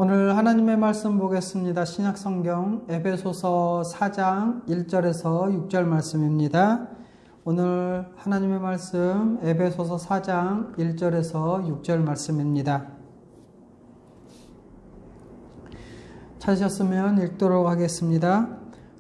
오늘 하나님의 말씀 보겠습니다. 신약성경 에베소서 4장 1절에서 6절 말씀입니다. 오늘 하나님의 말씀 에베소서 4장 1절에서 6절 말씀입니다. 찾으셨으면 읽도록 하겠습니다.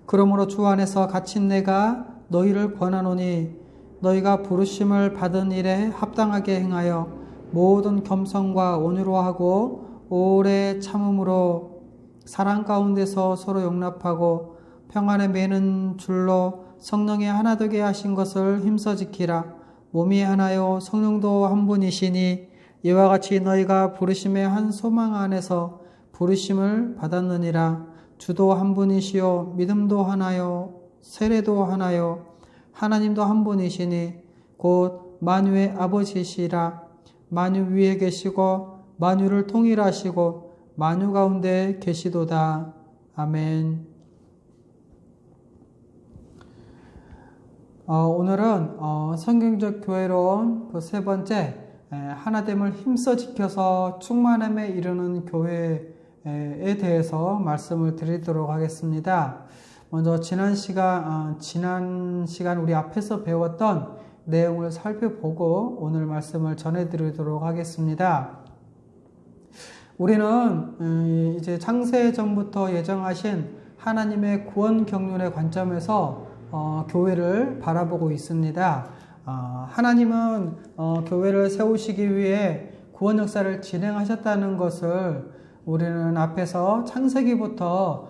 그러므로 주 안에서 갇힌 내가 너희를 권하노니 너희가 부르심을 받은 일에 합당하게 행하여 모든 겸손과 온유로 하고 오래 참음으로 사랑 가운데서 서로 용납하고 평안에 매는 줄로 성령이 하나 되게 하신 것을 힘써 지키라. 몸이 하나요 성령도 한 분이시니 이와 같이 너희가 부르심의 한 소망 안에서 부르심을 받았느니라. 주도 한 분이시요 믿음도 하나요 세례도 하나요 하나님도 한 분이시니 곧 만유의 아버지시라. 만유 위에 계시고 만유를 통일하시고 만유 가운데 계시도다. 아멘. 오늘은 성경적 교회론 그 세 번째 하나됨을 힘써 지켜서 충만함에 이르는 교회에 대해서 말씀을 드리도록 하겠습니다. 먼저 지난 시간 우리 앞에서 배웠던 내용을 살펴보고 오늘 말씀을 전해드리도록 하겠습니다. 우리는 이제 창세전부터 예정하신 하나님의 구원 경륜의 관점에서 교회를 바라보고 있습니다. 하나님은 교회를 세우시기 위해 구원 역사를 진행하셨다는 것을 우리는 앞에서 창세기부터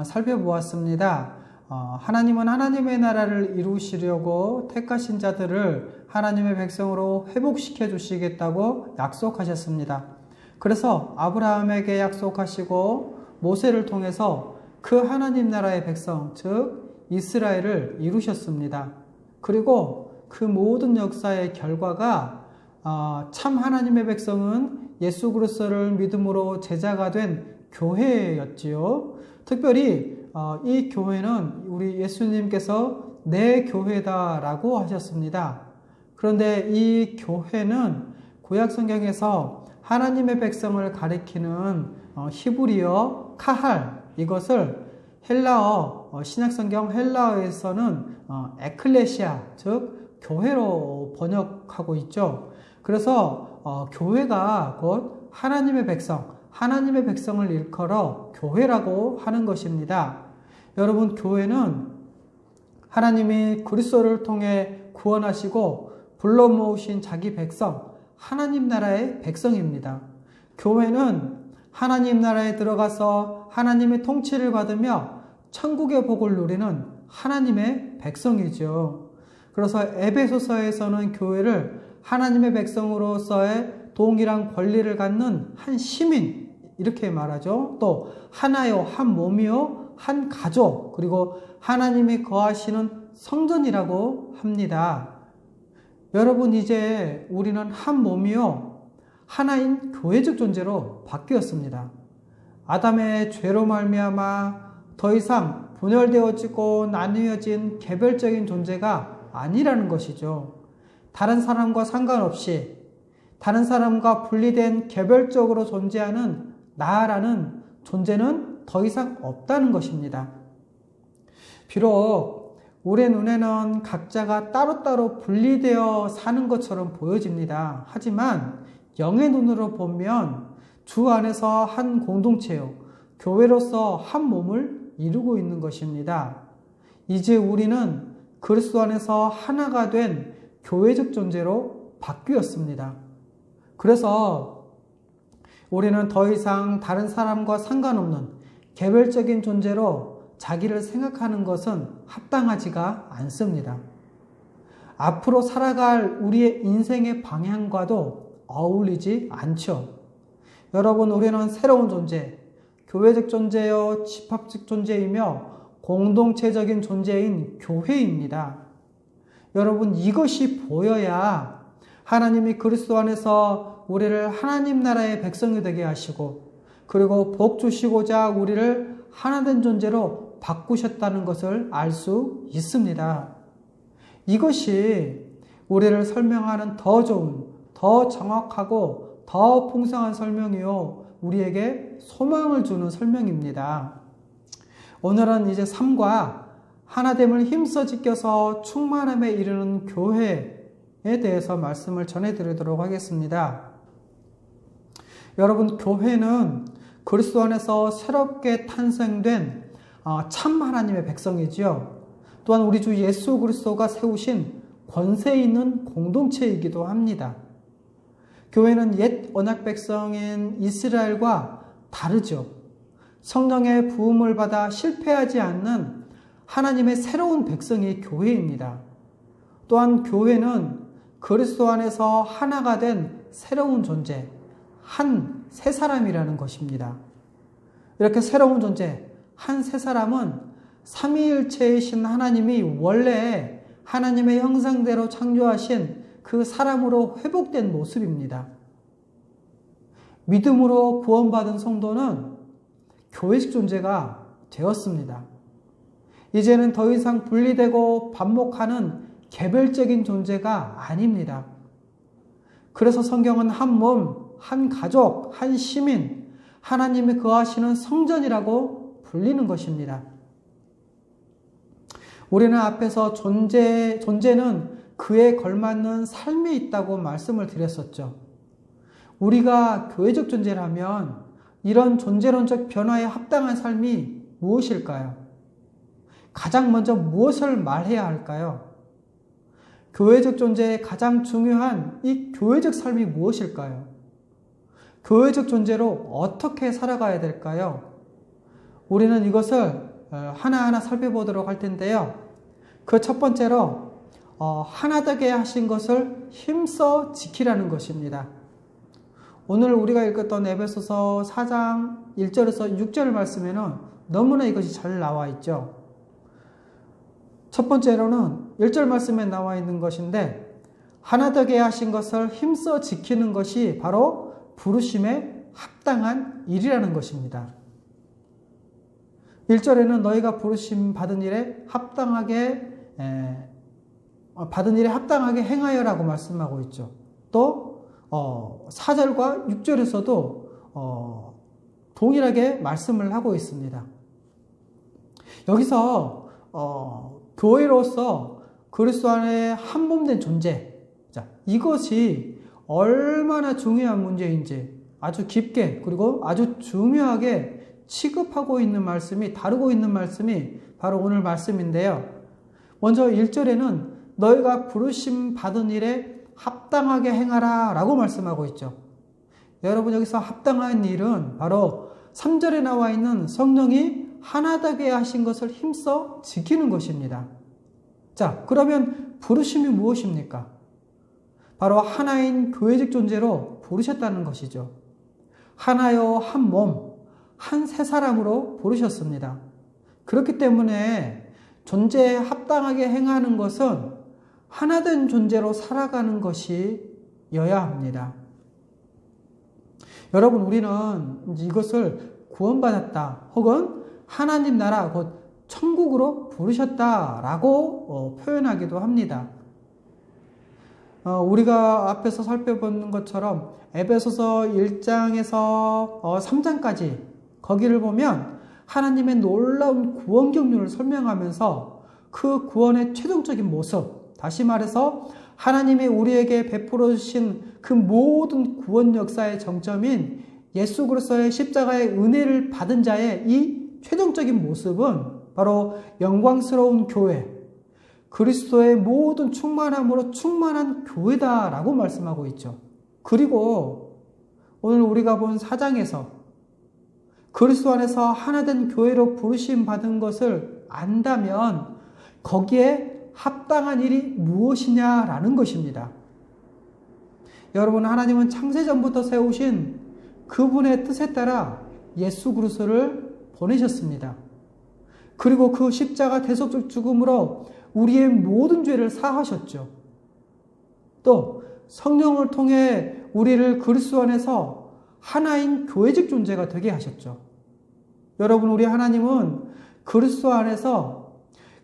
살펴보았습니다. 하나님은 하나님의 나라를 이루시려고 택하신 자들을 하나님의 백성으로 회복시켜 주시겠다고 약속하셨습니다. 그래서 아브라함에게 약속하시고 모세를 통해서 그 하나님 나라의 백성, 즉 이스라엘을 이루셨습니다. 그리고 그 모든 역사의 결과가 참 하나님의 백성은 예수 그리스도를 믿음으로 제자가 된 교회였지요. 특별히 이 교회는 우리 예수님께서 내 교회다라고 하셨습니다. 그런데 이 교회는 구약 성경에서 하나님의 백성을 가리키는 히브리어 카할, 이것을 헬라어 신약성경 헬라어에서는 에클레시아, 즉 교회로 번역하고 있죠. 그래서 교회가 곧 하나님의 백성, 하나님의 백성을 일컬어 교회라고 하는 것입니다. 여러분, 교회는 하나님이 그리스도를 통해 구원하시고 불러 모으신 자기 백성, 하나님 나라의 백성입니다. 교회는 하나님 나라에 들어가서 하나님의 통치를 받으며 천국의 복을 누리는 하나님의 백성이죠. 그래서 에베소서에서는 교회를 하나님의 백성으로서의 동일한 권리를 갖는 한 시민, 이렇게 말하죠. 또 하나요, 한 몸이요, 한 가족, 그리고 하나님이 거하시는 성전이라고 합니다. 여러분, 이제 우리는 한 몸이요 하나인 교회적 존재로 바뀌었습니다. 아담의 죄로 말미암아 더 이상 분열되어지고 나뉘어진 개별적인 존재가 아니라는 것이죠. 다른 사람과 상관없이 다른 사람과 분리된 개별적으로 존재하는 나라는 존재는 더 이상 없다는 것입니다. 비록 우리의 눈에는 각자가 따로따로 분리되어 사는 것처럼 보여집니다. 하지만 영의 눈으로 보면 주 안에서 한 공동체요, 교회로서 한 몸을 이루고 있는 것입니다. 이제 우리는 그리스도 안에서 하나가 된 교회적 존재로 바뀌었습니다. 그래서 우리는 더 이상 다른 사람과 상관없는 개별적인 존재로 자기를 생각하는 것은 합당하지가 않습니다. 앞으로 살아갈 우리의 인생의 방향과도 어울리지 않죠. 여러분, 우리는 새로운 존재, 교회적 존재요, 집합적 존재이며 공동체적인 존재인 교회입니다. 여러분, 이것이 보여야 하나님이 그리스도 안에서 우리를 하나님 나라의 백성이 되게 하시고 그리고 복 주시고자 우리를 하나된 존재로 바꾸셨다는 것을 알 수 있습니다. 이것이 우리를 설명하는 더 좋은, 더 정확하고 더 풍성한 설명이요. 우리에게 소망을 주는 설명입니다. 오늘은 이제 삶과 하나됨을 힘써 지켜서 충만함에 이르는 교회에 대해서 말씀을 전해드리도록 하겠습니다. 여러분, 교회는 그리스도 안에서 새롭게 탄생된 참 하나님의 백성이지요. 또한 우리 주 예수 그리스도가 세우신 권세 있는 공동체이기도 합니다. 교회는 옛 언약 백성인 이스라엘과 다르죠. 성령의 부음을 받아 실패하지 않는 하나님의 새로운 백성이 교회입니다. 또한 교회는 그리스도 안에서 하나가 된 새로운 존재, 한 새 사람이라는 것입니다. 이렇게 새로운 존재, 한 새 사람은 삼위일체이신 하나님이 원래 하나님의 형상대로 창조하신 그 사람으로 회복된 모습입니다. 믿음으로 구원받은 성도는 교회식 존재가 되었습니다. 이제는 더 이상 분리되고 반목하는 개별적인 존재가 아닙니다. 그래서 성경은 한 몸, 한 가족, 한 시민, 하나님이 거하시는 성전이라고 불리는 것입니다. 우리는 앞에서 존재는 그에 걸맞는 삶이 있다고 말씀을 드렸었죠. 우리가 교회적 존재라면 이런 존재론적 변화에 합당한 삶이 무엇일까요? 가장 먼저 무엇을 말해야 할까요? 교회적 존재의 가장 중요한 이 교회적 삶이 무엇일까요? 교회적 존재로 어떻게 살아가야 될까요? 우리는 이것을 하나하나 살펴보도록 할 텐데요. 그 첫 번째로 하나 되게 하신 것을 힘써 지키라는 것입니다. 오늘 우리가 읽었던 에베소서 4장 1절에서 6절 말씀에는 너무나 이것이 잘 나와 있죠. 첫 번째로는 1절 말씀에 나와 있는 것인데, 하나 되게 하신 것을 힘써 지키는 것이 바로 부르심에 합당한 일이라는 것입니다. 1절에는 너희가 부르심 받은 일에 합당하게 행하여라고 말씀하고 있죠. 또 4절과 6절에서도 동일하게 말씀을 하고 있습니다. 여기서 교회로서 그리스도 안에 한 몸 된 존재, 이것이 얼마나 중요한 문제인지 아주 깊게 그리고 아주 중요하게 취급하고 있는 말씀이, 다루고 있는 말씀이 바로 오늘 말씀인데요. 먼저 1절에는 너희가 부르심 받은 일에 합당하게 행하라 라고 말씀하고 있죠. 여러분, 여기서 합당한 일은 바로 3절에 나와 있는 성령이 하나 되게 하신 것을 힘써 지키는 것입니다. 자, 그러면 부르심이 무엇입니까? 바로 하나인 교회적 존재로 부르셨다는 것이죠. 하나요, 한 몸, 한 새 사람으로 부르셨습니다. 그렇기 때문에 존재에 합당하게 행하는 것은 하나된 존재로 살아가는 것이어야 합니다. 여러분, 우리는 이것을 구원받았다 혹은 하나님 나라 곧 천국으로 부르셨다라고 표현하기도 합니다. 우리가 앞에서 살펴본 것처럼 에베소서 1장에서 3장까지 거기를 보면 하나님의 놀라운 구원 경륜을 설명하면서 그 구원의 최종적인 모습, 다시 말해서 하나님이 우리에게 베풀어 주신 그 모든 구원 역사의 정점인 예수 그리스도의 십자가의 은혜를 받은 자의 이 최종적인 모습은 바로 영광스러운 교회, 그리스도의 모든 충만함으로 충만한 교회다라고 말씀하고 있죠. 그리고 오늘 우리가 본 4장에서 그리스도 안에서 하나된 교회로 부르심 받은 것을 안다면 거기에 합당한 일이 무엇이냐라는 것입니다. 여러분, 하나님은 창세전부터 세우신 그분의 뜻에 따라 예수 그리스도를 보내셨습니다. 그리고 그 십자가 대속적 죽음으로 우리의 모든 죄를 사하셨죠. 또 성령을 통해 우리를 그리스도 안에서 하나인 교회적 존재가 되게 하셨죠. 여러분, 우리 하나님은 그리스도 안에서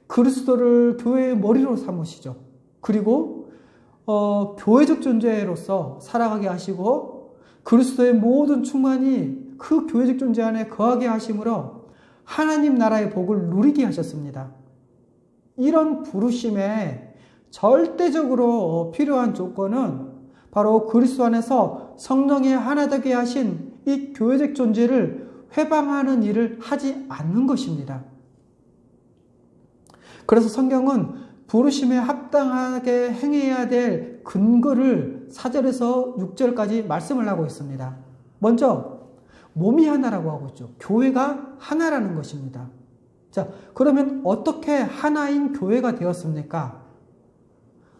그리스도를 교회의 머리로 삼으시죠. 그리고 교회적 존재로서 살아가게 하시고 그리스도의 모든 충만이 그 교회적 존재 안에 거하게 하심으로 하나님 나라의 복을 누리게 하셨습니다. 이런 부르심에 절대적으로 필요한 조건은 바로 그리스도 안에서 성령이 하나 되게 하신 이 교회적 존재를 회방하는 일을 하지 않는 것입니다. 그래서 성경은 부르심에 합당하게 행해야 될 근거를 4절에서 6절까지 말씀을 하고 있습니다. 먼저 몸이 하나라고 하고 있죠. 교회가 하나라는 것입니다. 자, 그러면 어떻게 하나인 교회가 되었습니까?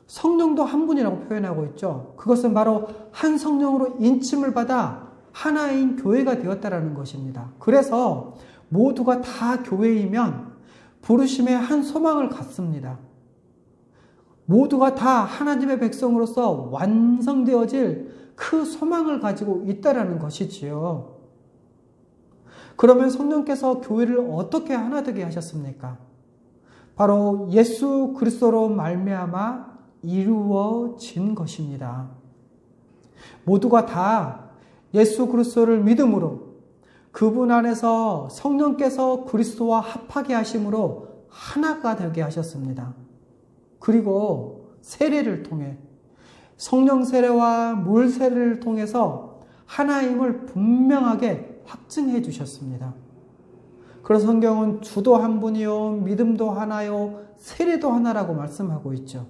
성령도 한 분이라고 표현하고 있죠. 그것은 바로 한 성령으로 인침을 받아 하나인 교회가 되었다라는 것입니다. 그래서 모두가 다 교회이면 부르심의 한 소망을 갖습니다. 모두가 다 하나님의 백성으로서 완성되어질 그 소망을 가지고 있다라는 것이지요. 그러면 성령께서 교회를 어떻게 하나 되게 하셨습니까? 바로 예수 그리스도로 말미암아 이루어진 것입니다. 모두가 다 예수 그리스도를 믿음으로 그분 안에서 성령께서 그리스도와 합하게 하심으로 하나가 되게 하셨습니다. 그리고 세례를 통해 성령 세례와 물 세례를 통해서 하나임을 분명하게 확증해 주셨습니다. 그래서 성경은 주도 한 분이요 믿음도 하나요 세례도 하나라고 말씀하고 있죠.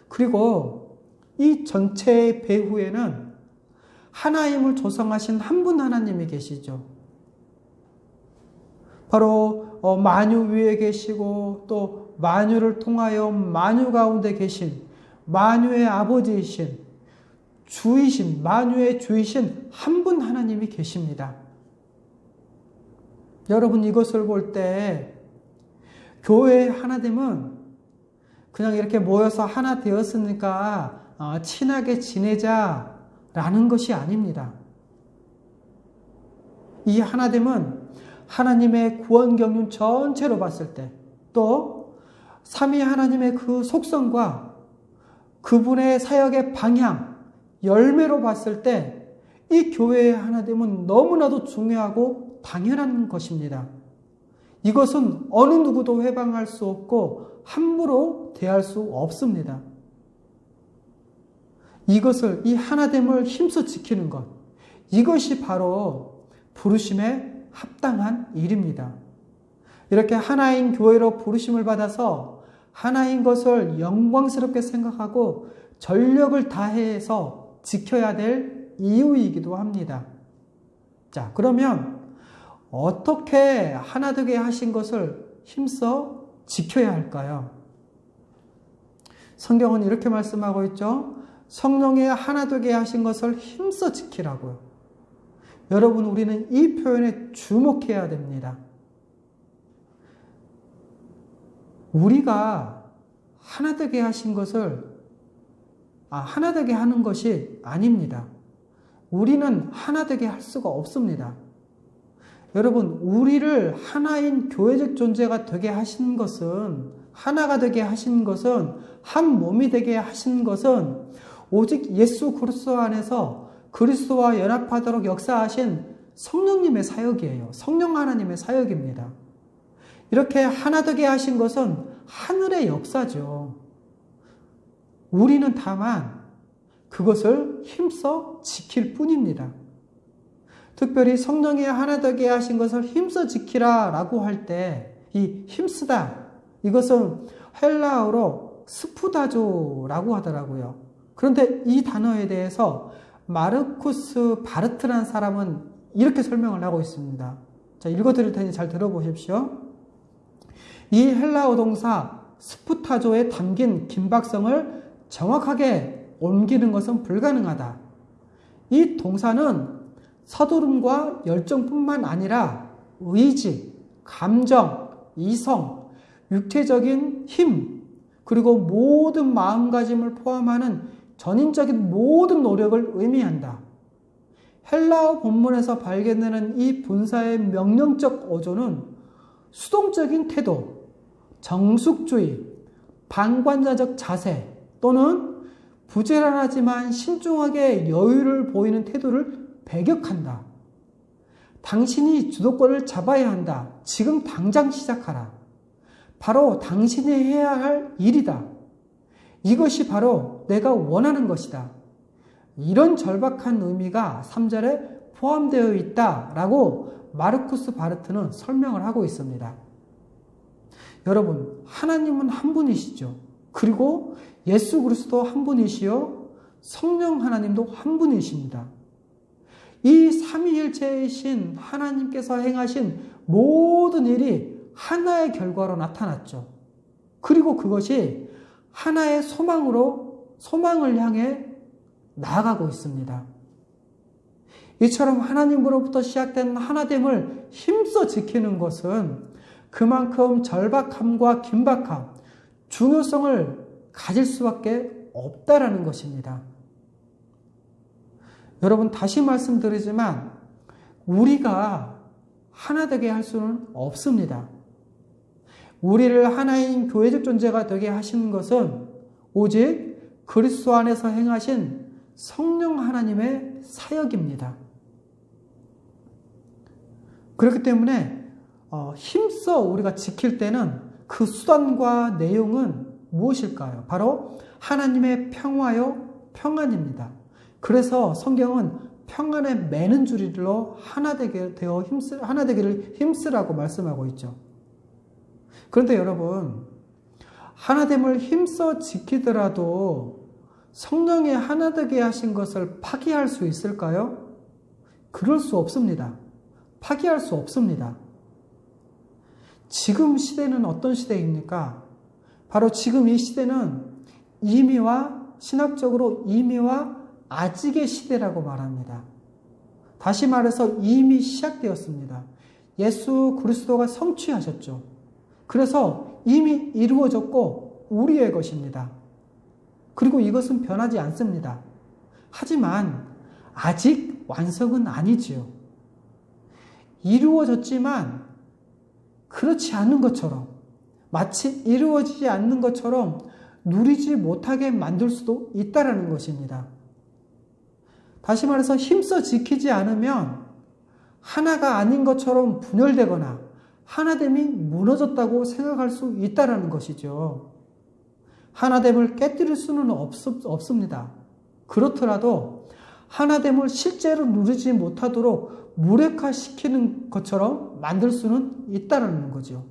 그리고 이 전체의 배후에는 하나임을 조성하신 한 분 하나님이 계시죠. 바로 만유 위에 계시고 또 만유를 통하여 만유 가운데 계신 만유의 아버지이신 주이신 만유의 주이신 한 분 하나님이 계십니다. 여러분 이것을 볼 때 교회의 하나됨은 그냥 이렇게 모여서 하나 되었으니까 친하게 지내자라는 것이 아닙니다. 이 하나됨은 하나님의 구원 경륜 전체로 봤을 때 또 삼위 하나님의 그 속성과 그분의 사역의 방향, 열매로 봤을 때 이 교회의 하나됨은 너무나도 중요하고 당연한 것입니다. 이것은 어느 누구도 회방할 수 없고 함부로 대할 수 없습니다. 이것을 이 하나됨을 힘써 지키는 것, 이것이 바로 부르심에 합당한 일입니다. 이렇게 하나인 교회로 부르심을 받아서 하나인 것을 영광스럽게 생각하고 전력을 다해서 지켜야 될 이유이기도 합니다. 자, 그러면 어떻게 하나 되게 하신 것을 힘써 지켜야 할까요? 성경은 이렇게 말씀하고 있죠. 성령의 하나 되게 하신 것을 힘써 지키라고요. 여러분, 우리는 이 표현에 주목해야 됩니다. 우리가 하나 되게 하신 것을 하나 되게 하는 것이 아닙니다. 우리는 하나 되게 할 수가 없습니다. 여러분, 우리를 하나인 교회적 존재가 되게 하신 것은, 하나가 되게 하신 것은, 한 몸이 되게 하신 것은 오직 예수 그리스도 안에서 그리스도와 연합하도록 역사하신 성령님의 사역이에요. 성령 하나님의 사역입니다. 이렇게 하나 되게 하신 것은 하늘의 역사죠. 우리는 다만 그것을 힘써 지킬 뿐입니다. 특별히 성령이 하나 되게 하신 것을 힘써 지키라 라고 할 때 이 힘쓰다, 이것은 헬라어로 스푸다조라고 하더라고요. 그런데 이 단어에 대해서 마르쿠스 바르트라는 사람은 이렇게 설명을 하고 있습니다. 자, 읽어드릴 테니 잘 들어보십시오. 이 헬라어 동사 스푸타조에 담긴 긴박성을 정확하게 옮기는 것은 불가능하다. 이 동사는 서두름과 열정뿐만 아니라 의지, 감정, 이성, 육체적인 힘, 그리고 모든 마음가짐을 포함하는 전인적인 모든 노력을 의미한다. 헬라어 본문에서 발견되는 이 분사의 명령적 어조는 수동적인 태도, 정숙주의, 방관자적 자세 또는 부지런하지만 신중하게 여유를 보이는 태도를 배격한다. 당신이 주도권을 잡아야 한다. 지금 당장 시작하라. 바로 당신이 해야 할 일이다. 이것이 바로 내가 원하는 것이다. 이런 절박한 의미가 3절에 포함되어 있다라고 마르쿠스 바르트는 설명을 하고 있습니다. 여러분, 하나님은 한 분이시죠. 그리고 예수 그리스도 한 분이시요 성령 하나님도 한 분이십니다. 이 삼위일체이신 하나님께서 행하신 모든 일이 하나의 결과로 나타났죠. 그리고 그것이 하나의 소망을 향해 나아가고 있습니다. 이처럼 하나님으로부터 시작된 하나됨을 힘써 지키는 것은 그만큼 절박함과 긴박함, 중요성을 가질 수밖에 없다라는 것입니다. 여러분, 다시 말씀드리지만 우리가 하나 되게 할 수는 없습니다. 우리를 하나인 교회적 존재가 되게 하시는 것은 오직 그리스도 안에서 행하신 성령 하나님의 사역입니다. 그렇기 때문에 힘써 우리가 지킬 때는 그 수단과 내용은 무엇일까요? 바로 하나님의 평화요 평안입니다. 그래서 성경은 평안에 매는 줄로 하나 되기를 힘쓰라고 말씀하고 있죠. 그런데 여러분, 하나됨을 힘써 지키더라도 성령이 하나 되게 하신 것을 파기할 수 있을까요? 그럴 수 없습니다. 파기할 수 없습니다. 지금 시대는 어떤 시대입니까? 바로 지금 이 시대는 신학적으로 이미와 아직의 시대라고 말합니다. 다시 말해서 이미 시작되었습니다. 예수 그리스도가 성취하셨죠. 그래서 이미 이루어졌고 우리의 것입니다. 그리고 이것은 변하지 않습니다. 하지만 아직 완성은 아니지요. 이루어졌지만 그렇지 않은 것처럼, 마치 이루어지지 않는 것처럼 누리지 못하게 만들 수도 있다는 것입니다. 다시 말해서 힘써 지키지 않으면 하나가 아닌 것처럼 분열되거나 하나됨이 무너졌다고 생각할 수 있다는 것이죠. 하나됨을 깨뜨릴 수는 없습니다. 그렇더라도 하나됨을 실제로 누리지 못하도록 무력화시키는 것처럼 만들 수는 있다는 거죠.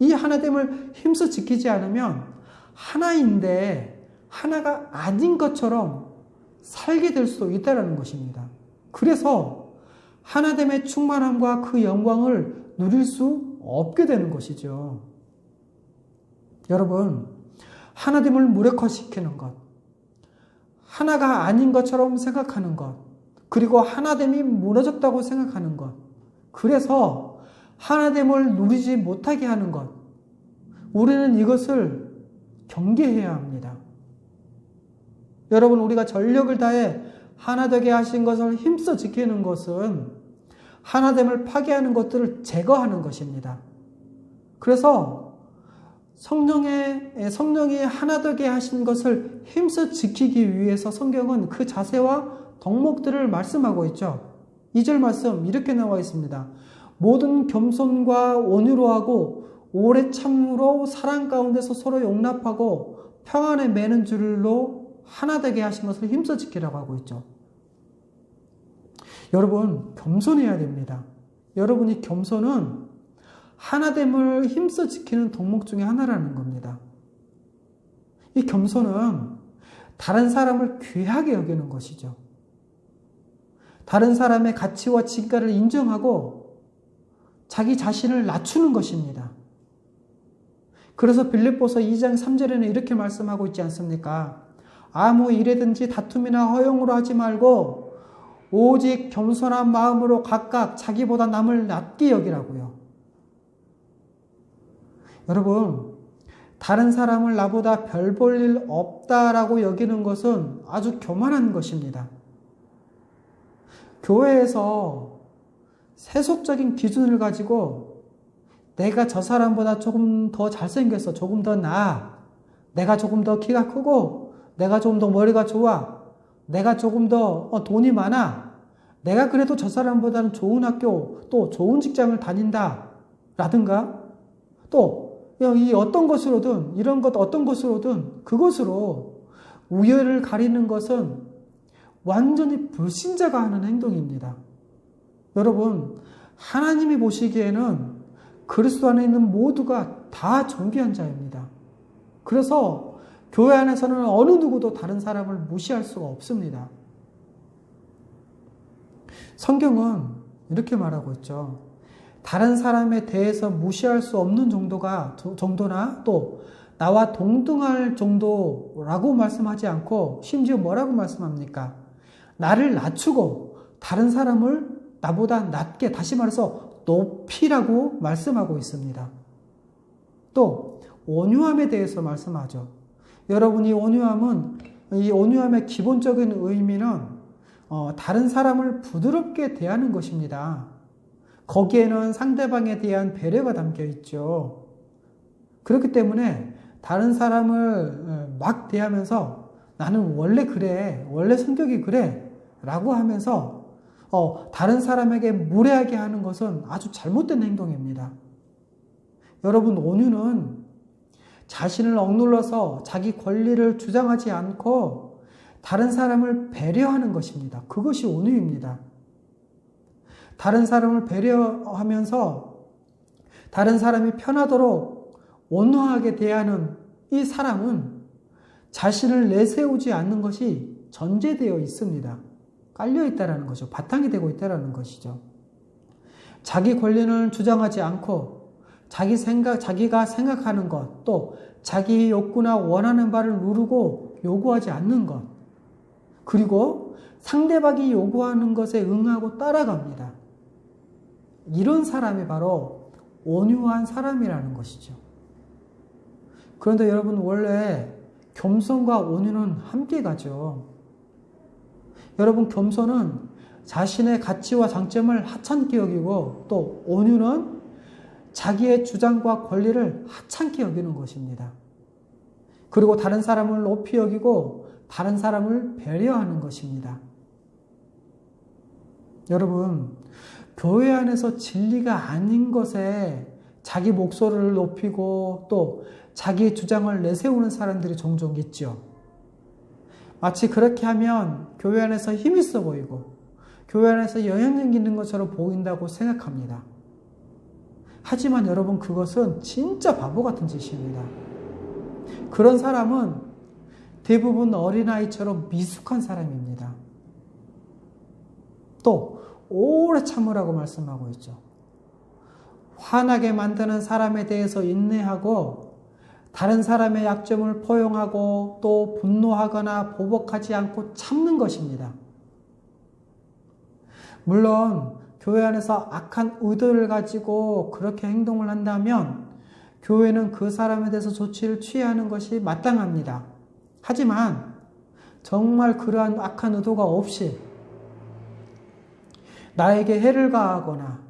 이 하나됨을 힘써 지키지 않으면 하나인데 하나가 아닌 것처럼 살게 될 수도 있다는 것입니다. 그래서 하나됨의 충만함과 그 영광을 누릴 수 없게 되는 것이죠. 여러분, 하나됨을 무력화시키는 것, 하나가 아닌 것처럼 생각하는 것, 그리고 하나됨이 무너졌다고 생각하는 것, 그래서 하나됨을 누리지 못하게 하는 것, 우리는 이것을 경계해야 합니다. 여러분, 우리가 전력을 다해 하나 되게 하신 것을 힘써 지키는 것은 하나됨을 파괴하는 것들을 제거하는 것입니다. 그래서 성령이 하나 되게 하신 것을 힘써 지키기 위해서 성경은 그 자세와 덕목들을 말씀하고 있죠. 2절 말씀 이렇게 나와 있습니다. 모든 겸손과 온유로 하고 오래 참으로 사랑 가운데서 서로 용납하고 평안에 매는 줄로 하나 되게 하신 것을 힘써 지키라고 하고 있죠. 여러분, 겸손해야 됩니다. 여러분이 겸손은 하나됨을 힘써 지키는 덕목 중에 하나라는 겁니다. 이 겸손은 다른 사람을 귀하게 여기는 것이죠. 다른 사람의 가치와 진가를 인정하고 자기 자신을 낮추는 것입니다. 그래서 빌립보서 2장 3절에는 이렇게 말씀하고 있지 않습니까? 아무 일에든지 다툼이나 허용으로 하지 말고 오직 겸손한 마음으로 각각 자기보다 남을 낮게 여기라고요. 여러분, 다른 사람을 나보다 별 볼 일 없다라고 여기는 것은 아주 교만한 것입니다. 교회에서 세속적인 기준을 가지고 내가 저 사람보다 조금 더 잘생겼어, 조금 더 나아, 내가 조금 더 키가 크고 내가 좀 더 머리가 좋아. 내가 조금 더 돈이 많아. 내가 그래도 저 사람보다는 좋은 학교, 또 좋은 직장을 다닌다. 라든가, 또, 이 어떤 것으로든, 이런 것 어떤 것으로든, 그것으로 우열을 가리는 것은 완전히 불신자가 하는 행동입니다. 여러분, 하나님이 보시기에는 그리스도 안에 있는 모두가 다 존귀한 자입니다. 그래서 교회 안에서는 어느 누구도 다른 사람을 무시할 수가 없습니다. 성경은 이렇게 말하고 있죠. 다른 사람에 대해서 무시할 수 없는 정도나 또 나와 동등할 정도라고 말씀하지 않고 심지어 뭐라고 말씀합니까? 나를 낮추고 다른 사람을 나보다 낮게, 다시 말해서 높이라고 말씀하고 있습니다. 또 온유함에 대해서 말씀하죠. 여러분, 이 온유함의 기본적인 의미는 다른 사람을 부드럽게 대하는 것입니다. 거기에는 상대방에 대한 배려가 담겨 있죠. 그렇기 때문에 다른 사람을 막 대하면서 나는 원래 그래, 원래 성격이 그래 라고 하면서 다른 사람에게 무례하게 하는 것은 아주 잘못된 행동입니다. 여러분, 온유는 자신을 억눌러서 자기 권리를 주장하지 않고 다른 사람을 배려하는 것입니다. 그것이 온유입니다. 다른 사람을 배려하면서 다른 사람이 편하도록 온화하게 대하는 이 사람은 자신을 내세우지 않는 것이 전제되어 있습니다. 깔려 있다라는 거죠. 바탕이 되고 있다라는 것이죠. 자기 권리를 주장하지 않고 자기가 생각하는 것, 또 자기 욕구나 원하는 바를 누르고 요구하지 않는 것, 그리고 상대방이 요구하는 것에 응하고 따라갑니다. 이런 사람이 바로 온유한 사람이라는 것이죠. 그런데 여러분, 원래 겸손과 온유는 함께 가죠. 여러분, 겸손은 자신의 가치와 장점을 하찮게 여기고 또 온유는 자기의 주장과 권리를 하찮게 여기는 것입니다. 그리고 다른 사람을 높이 여기고 다른 사람을 배려하는 것입니다. 여러분, 교회 안에서 진리가 아닌 것에 자기 목소리를 높이고 또 자기 주장을 내세우는 사람들이 종종 있죠. 마치 그렇게 하면 교회 안에서 힘이 있어 보이고 교회 안에서 영향력 있는 것처럼 보인다고 생각합니다. 하지만 여러분, 그것은 진짜 바보 같은 짓입니다. 그런 사람은 대부분 어린아이처럼 미숙한 사람입니다. 또 오래 참으라고 말씀하고 있죠. 화나게 만드는 사람에 대해서 인내하고 다른 사람의 약점을 포용하고 또 분노하거나 보복하지 않고 참는 것입니다. 물론 교회 안에서 악한 의도를 가지고 그렇게 행동을 한다면 교회는 그 사람에 대해서 조치를 취하는 것이 마땅합니다. 하지만 정말 그러한 악한 의도가 없이 나에게 해를 가하거나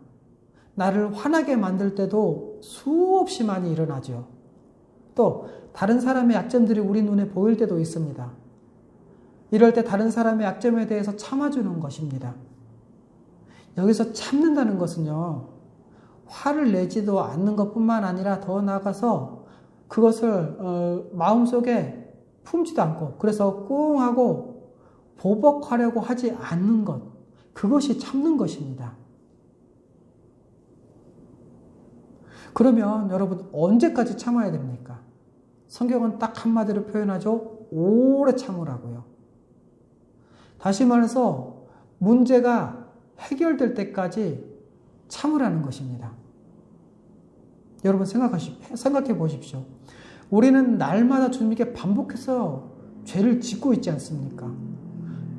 나를 화나게 만들 때도 수없이 많이 일어나죠. 또 다른 사람의 약점들이 우리 눈에 보일 때도 있습니다. 이럴 때 다른 사람의 약점에 대해서 참아주는 것입니다. 여기서 참는다는 것은요, 화를 내지도 않는 것뿐만 아니라 더 나아가서 그것을 마음속에 품지도 않고 그래서 꿍 하고 보복하려고 하지 않는 것, 그것이 참는 것입니다. 그러면 여러분, 언제까지 참아야 됩니까? 성경은 딱 한마디로 표현하죠. 오래 참으라고요. 다시 말해서 문제가 해결될 때까지 참으라는 것입니다. 여러분, 생각해 보십시오. 우리는 날마다 주님께 반복해서 죄를 짓고 있지 않습니까?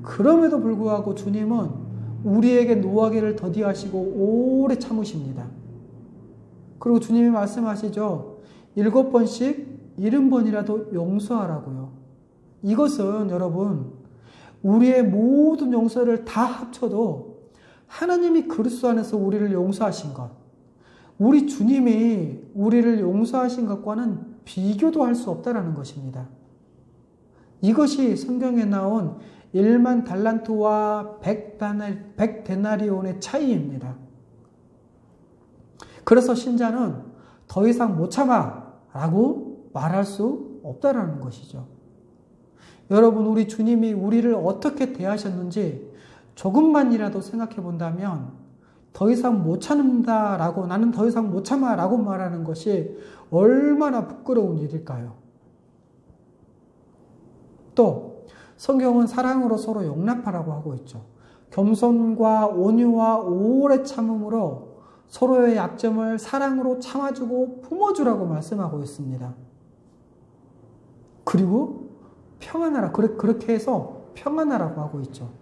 그럼에도 불구하고 주님은 우리에게 노하기를 더디하시고 오래 참으십니다. 그리고 주님이 말씀하시죠. 7번씩 70번이라도 용서하라고요. 이것은 여러분, 우리의 모든 용서를 다 합쳐도 하나님이 그리스도 안에서 우리를 용서하신 것, 우리 주님이 우리를 용서하신 것과는 비교도 할 수 없다는 것입니다. 이것이 성경에 나온 1만 달란트와 100데나리온의 차이입니다. 그래서 신자는 더 이상 못 참아 라고 말할 수 없다라는 것이죠. 여러분, 우리 주님이 우리를 어떻게 대하셨는지 조금만이라도 생각해 본다면 더 이상 못 참는다라고, 나는 더 이상 못 참아라고 말하는 것이 얼마나 부끄러운 일일까요? 또 성경은 사랑으로 서로 용납하라고 하고 있죠. 겸손과 온유와 오래 참음으로 서로의 약점을 사랑으로 참아주고 품어주라고 말씀하고 있습니다. 그리고 평안하라, 그렇게 해서 평안하라고 하고 있죠.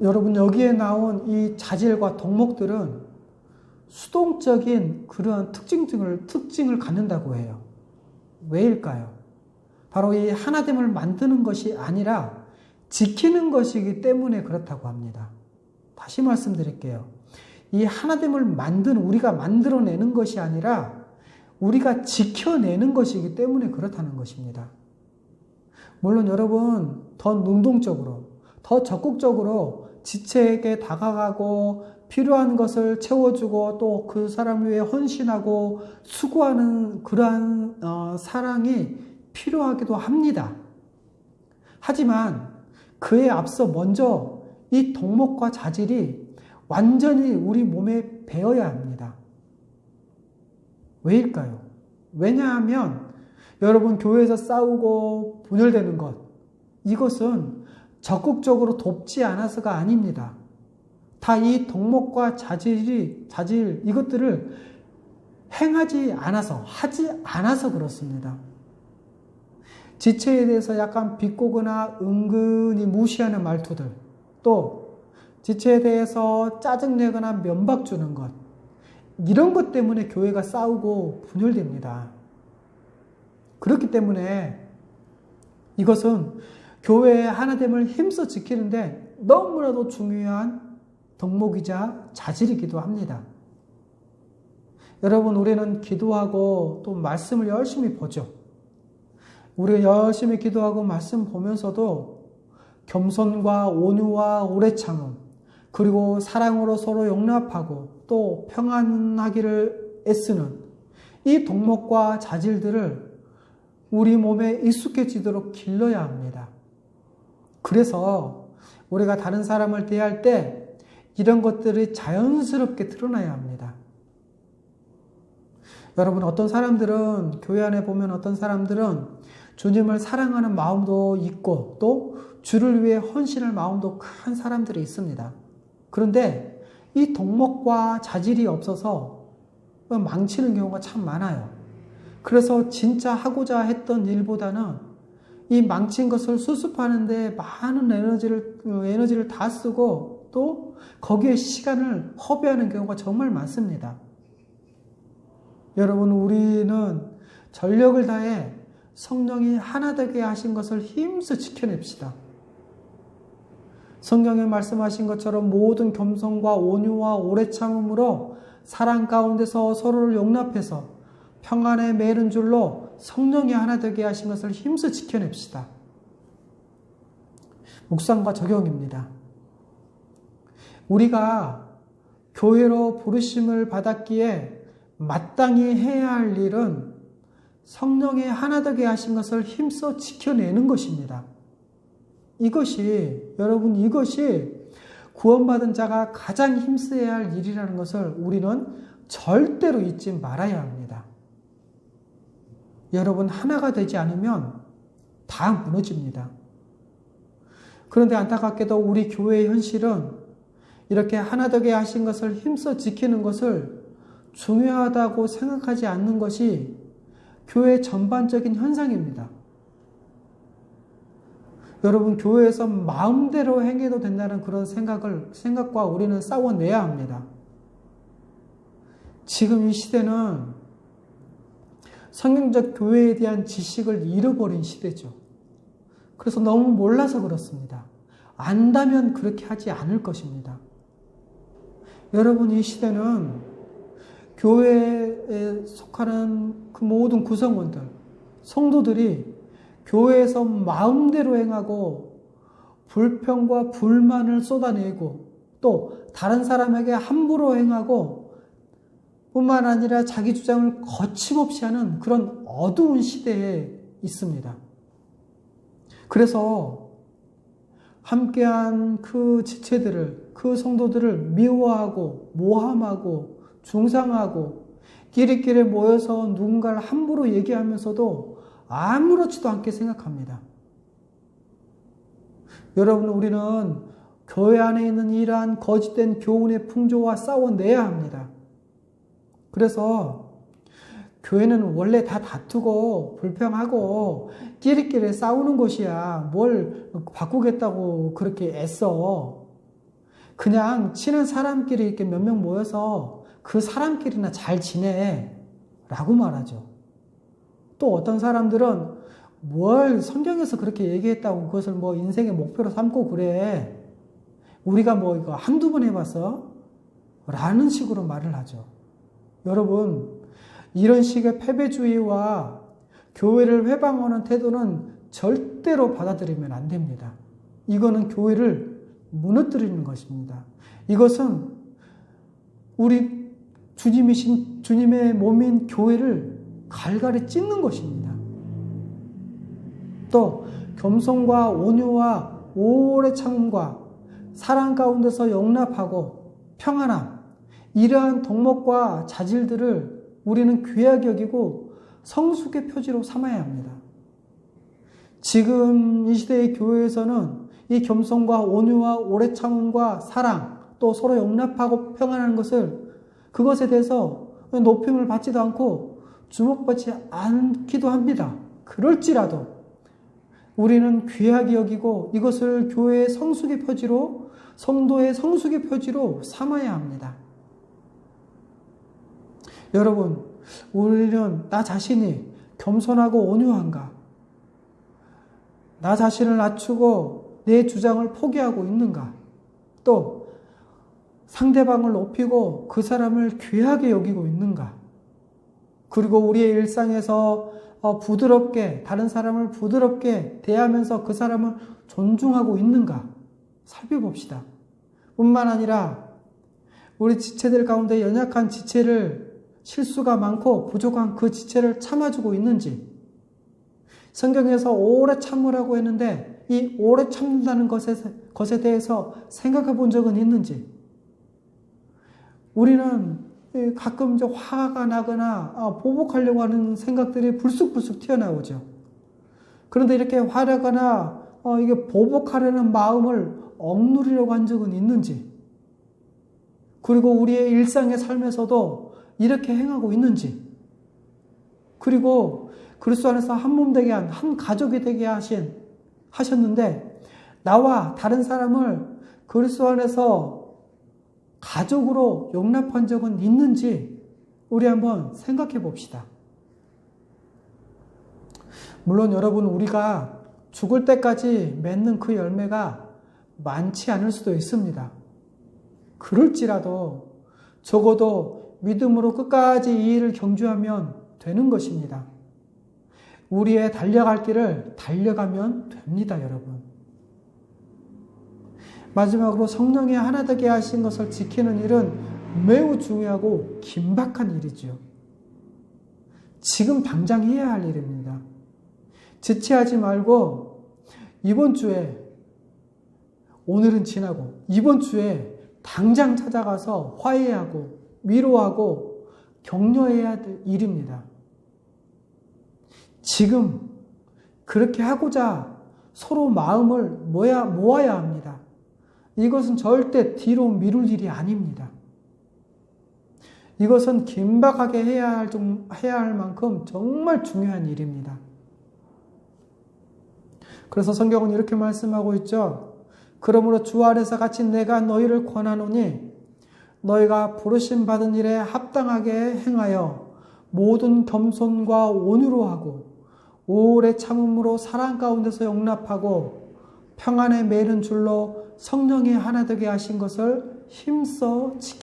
여러분, 여기에 나온 이 자질과 덕목들은 수동적인 그러한 특징을 갖는다고 해요. 왜일까요? 바로 이 하나됨을 만드는 것이 아니라 지키는 것이기 때문에 그렇다고 합니다. 다시 말씀드릴게요. 이 하나됨을 우리가 만들어내는 것이 아니라 우리가 지켜내는 것이기 때문에 그렇다는 것입니다. 물론 여러분, 더 능동적으로, 더 적극적으로 지체에게 다가가고 필요한 것을 채워주고 또 그 사람 위해 헌신하고 수고하는 그러한 사랑이 필요하기도 합니다. 하지만 그에 앞서 먼저 이 덕목과 자질이 완전히 우리 몸에 배어야 합니다. 왜일까요? 왜냐하면 여러분, 교회에서 싸우고 분열되는 것, 이것은 적극적으로 돕지 않아서가 아닙니다. 다 이 덕목과 자질, 이것들을 하지 않아서 그렇습니다. 지체에 대해서 약간 비꼬거나 은근히 무시하는 말투들, 또 지체에 대해서 짜증내거나 면박 주는 것, 이런 것 때문에 교회가 싸우고 분열됩니다. 그렇기 때문에 이것은 교회의 하나됨을 힘써 지키는데 너무나도 중요한 덕목이자 자질이기도 합니다. 여러분, 우리는 기도하고 또 말씀을 열심히 보죠. 우리가 열심히 기도하고 말씀 보면서도 겸손과 온유와 오래 참음, 그리고 사랑으로 서로 용납하고 또 평안하기를 애쓰는 이 덕목과 자질들을 우리 몸에 익숙해지도록 길러야 합니다. 그래서 우리가 다른 사람을 대할 때 이런 것들이 자연스럽게 드러나야 합니다. 여러분, 어떤 사람들은, 교회 안에 보면 어떤 사람들은 주님을 사랑하는 마음도 있고 또 주를 위해 헌신할 마음도 큰 사람들이 있습니다. 그런데 이 덕목과 자질이 없어서 망치는 경우가 참 많아요. 그래서 진짜 하고자 했던 일보다는 이 망친 것을 수습하는데 많은 에너지를 다 쓰고 또 거기에 시간을 허비하는 경우가 정말 많습니다. 여러분, 우리는 전력을 다해 성령이 하나 되게 하신 것을 힘써 지켜냅시다. 성경에 말씀하신 것처럼 모든 겸손과 온유와 오래 참음으로 사랑 가운데서 서로를 용납해서 평안에 매는 줄로 성령이 하나 되게 하신 것을 힘써 지켜냅시다. 묵상과 적용입니다. 우리가 교회로 부르심을 받았기에 마땅히 해야 할 일은 성령의 하나 되게 하신 것을 힘써 지켜내는 것입니다. 이것이 구원받은 자가 가장 힘써야 할 일이라는 것을 우리는 절대로 잊지 말아야 합니다. 여러분, 하나가 되지 않으면 다 무너집니다. 그런데 안타깝게도 우리 교회의 현실은 이렇게 하나 되게 하신 것을 힘써 지키는 것을 중요하다고 생각하지 않는 것이 교회 전반적인 현상입니다. 여러분, 교회에서 마음대로 행해도 된다는 그런 생각과 우리는 싸워내야 합니다. 지금 이 시대는 성경적 교회에 대한 지식을 잃어버린 시대죠. 그래서 너무 몰라서 그렇습니다. 안다면 그렇게 하지 않을 것입니다. 여러분, 이 시대는 교회에 속하는 그 모든 구성원들, 성도들이 교회에서 마음대로 행하고 불평과 불만을 쏟아내고 또 다른 사람에게 함부로 행하고 뿐만 아니라 자기 주장을 거침없이 하는 그런 어두운 시대에 있습니다. 그래서 함께한 그 지체들을, 그 성도들을 미워하고 모함하고 중상하고 끼리끼리 모여서 누군가를 함부로 얘기하면서도 아무렇지도 않게 생각합니다. 여러분, 우리는 교회 안에 있는 이러한 거짓된 교훈의 풍조와 싸워내야 합니다. 그래서 교회는 원래 다 다투고 불평하고 끼리끼리 싸우는 곳이야. 뭘 바꾸겠다고 그렇게 애써. 그냥 친한 사람끼리 이렇게 몇 명 모여서 그 사람끼리나 잘 지내 라고 말하죠. 또 어떤 사람들은 뭘 성경에서 그렇게 얘기했다고 그것을 뭐 인생의 목표로 삼고 그래. 우리가 뭐 이거 한두 번 해봤어? 라는 식으로 말을 하죠. 여러분, 이런 식의 패배주의와 교회를 회방하는 태도는 절대로 받아들이면 안 됩니다. 이거는 교회를 무너뜨리는 것입니다. 이것은 우리 주님의 몸인 교회를 갈갈이 찢는 것입니다. 또 겸손과 온유와 오래 참음과 사랑 가운데서 용납하고 평안함, 이러한 덕목과 자질들을 우리는 귀하게 여기고 성숙의 표지로 삼아야 합니다. 지금 이 시대의 교회에서는 이 겸손과 온유와 오래 참음과 사랑, 또 서로 용납하고 평안하는 그것에 대해서 높임을 받지도 않고 주목받지 않기도 합니다. 그럴지라도 우리는 귀하게 여기고 이것을 교회의 성숙의 표지로, 성도의 성숙의 표지로 삼아야 합니다. 여러분, 우리는 나 자신이 겸손하고 온유한가? 나 자신을 낮추고 내 주장을 포기하고 있는가? 또 상대방을 높이고 그 사람을 귀하게 여기고 있는가? 그리고 우리의 일상에서 부드럽게, 다른 사람을 부드럽게 대하면서 그 사람을 존중하고 있는가? 살펴봅시다. 뿐만 아니라 우리 지체들 가운데 연약한 지체를, 실수가 많고 부족한 그 지체를 참아주고 있는지, 성경에서 오래 참으라고 했는데 이 오래 참는다는 것에 대해서 생각해 본 적은 있는지, 우리는 가끔 화가 나거나 보복하려고 하는 생각들이 불쑥불쑥 튀어나오죠. 그런데 이렇게 화내거나 이게 보복하려는 마음을 억누르려고 한 적은 있는지, 그리고 우리의 일상의 삶에서도 이렇게 행하고 있는지, 그리고 그리스도 안에서 한 몸 되게 한 가족이 되게 하셨는데 나와 다른 사람을 그리스도 안에서 가족으로 용납한 적은 있는지 우리 한번 생각해 봅시다. 물론 여러분, 우리가 죽을 때까지 맺는 그 열매가 많지 않을 수도 있습니다. 그럴지라도 적어도 믿음으로 끝까지 이 일을 경주하면 되는 것입니다. 우리의 달려갈 길을 달려가면 됩니다, 여러분. 마지막으로 성령이 하나 되게 하신 것을 지키는 일은 매우 중요하고 긴박한 일이지요. 지금 당장 해야 할 일입니다. 지체하지 말고 이번 주에, 오늘은 지나고 이번 주에 당장 찾아가서 화해하고 위로하고 격려해야 될 일입니다. 지금 그렇게 하고자 서로 마음을 모아야 합니다. 이것은 절대 뒤로 미룰 일이 아닙니다. 이것은 긴박하게 해야 할 만큼 정말 중요한 일입니다. 그래서 성경은 이렇게 말씀하고 있죠. 그러므로 주 안에서 같이 내가 너희를 권하노니 너희가 부르심 받은 일에 합당하게 행하여 모든 겸손과 온유로 하고 오래 참음으로 사랑 가운데서 용납하고 평안에 매는 줄로 성령이 하나 되게 하신 것을 힘써 지키라.